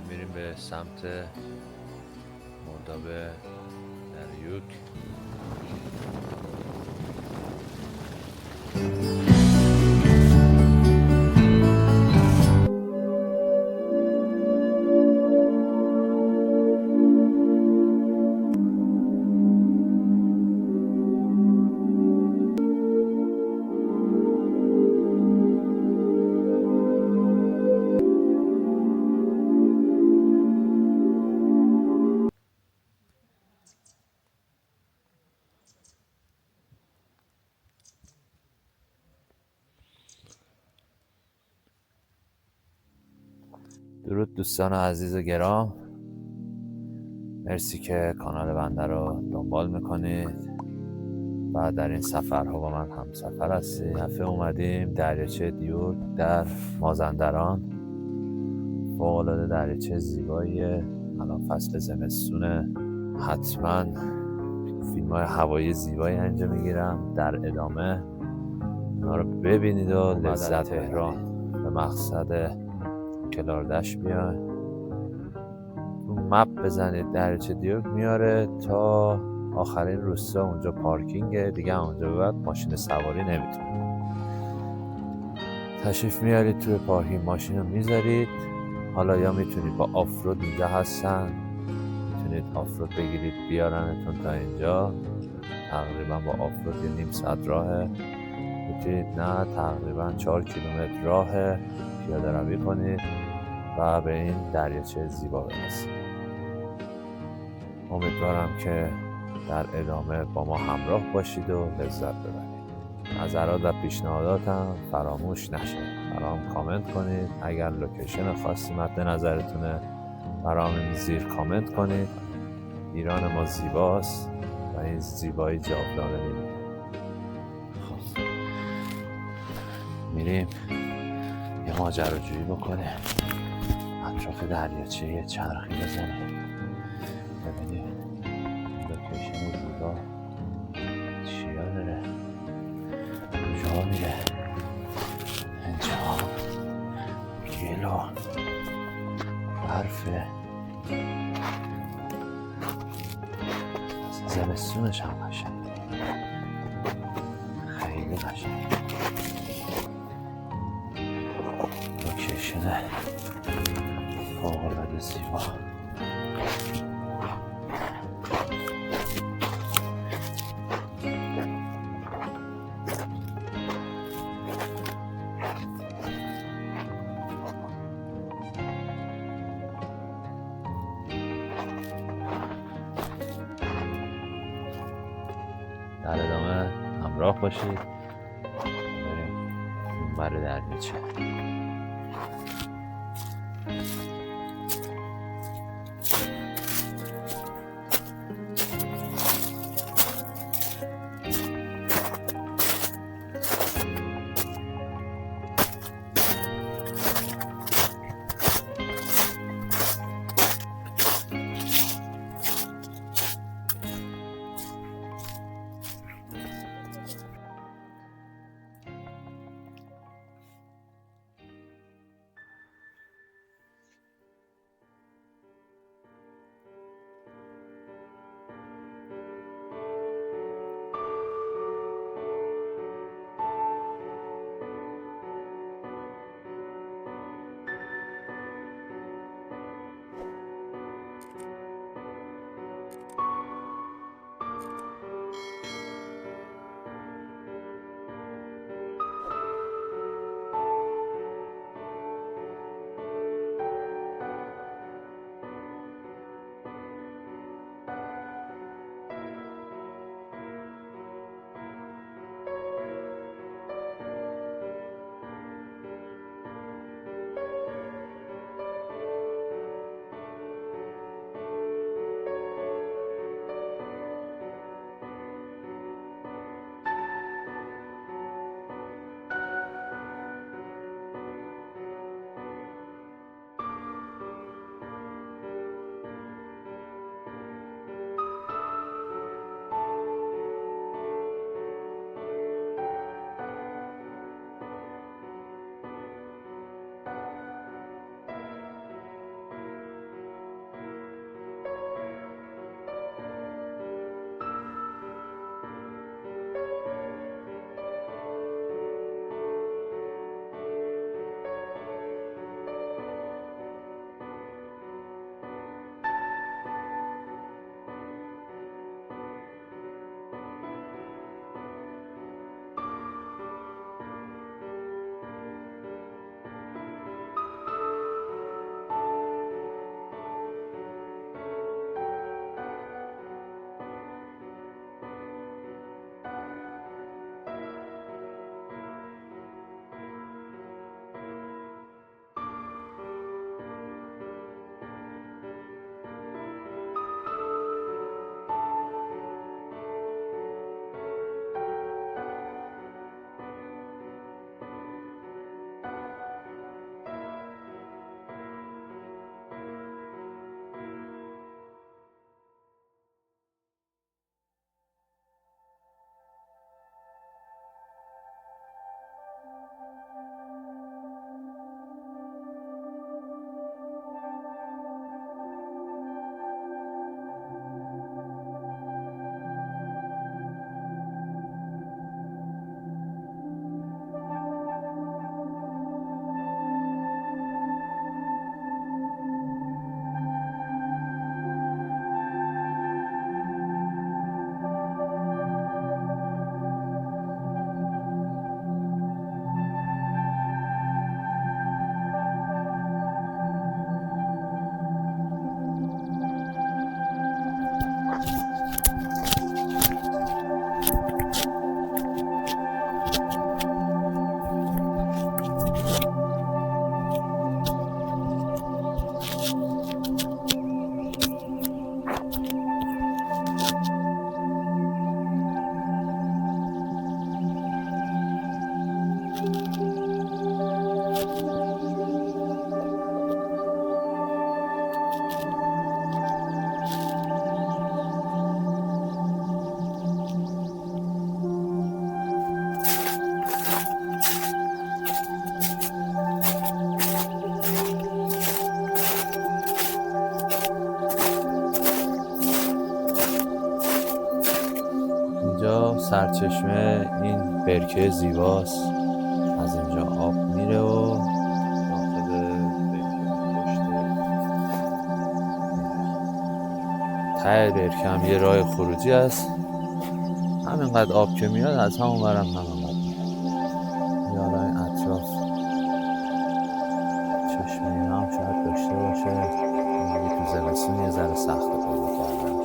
میریم به سمت مرداب دریوک. درود دوستان عزیز و گرام، مرسی که کانال بنده رو دنبال میکنید و در این سفرها با من هم سفر هستی. دفعه اومدیم دریاچه دریوک در مازندران، فوق‌العاده دریاچه زیباییه. الان فصل زمستونه، حتما فیلم‌های هوایی زیبایی اینجا میگیرم. در ادامه اونا رو ببینید و لذت تهران به مقصد کلاردش بیاین. مپ بزنید دریاچه دریوک میاره تا آخرین روستا، اونجا پارکینگه دیگه، اونجا بعد ماشین سواری نمیتونید. تشریف میارید توی پارکینگ ماشین رو میذارید. حالا یا میتونید با آفرود اینجا هستن، میتونید آفرود بگیرید بیارنتون تا اینجا، تقریبا با آفرود یه نیم ساعت راهه. میتونید نه تقریبا 4 کیلومتر راهه پیاده روی کنید و به این دریاچه زیبا برسید. امیدوارم که در ادامه با ما همراه باشید و لذت ببرید. نظرات و پیشنهاداتم فراموش نشه، برام کامنت کنید. اگر لوکیشن خاصی مد نظرتونه برام زیر کامنت کنید. ایران ما زیباست و این زیبایی جاودانه میمونه. خب میریم یه ماجراجویی بکنیم، اطراف دریاچه یه چرخی بزنیم، ببینیم لوکیشن زیبا چیا داره، کجا میره. اینجا گل و برفه، زمستونش هم قشنگه، خیلی قشنگه. لوکیشن فوق‌العاده زیبا. در ادامه همراه باشید، بریم اونور دریاچه. سرچشمه این برکه زیباست، از اینجا آب میره و داخل برکه پشت ته برکه هم یه راه خروجی هست. همینقدر آب که میاد از همون برم همینقدر میاد. حالا این اطراف چشمه هم شاید داشته باشه، یه تو زمستون یه ذره سخت پیدا کردن.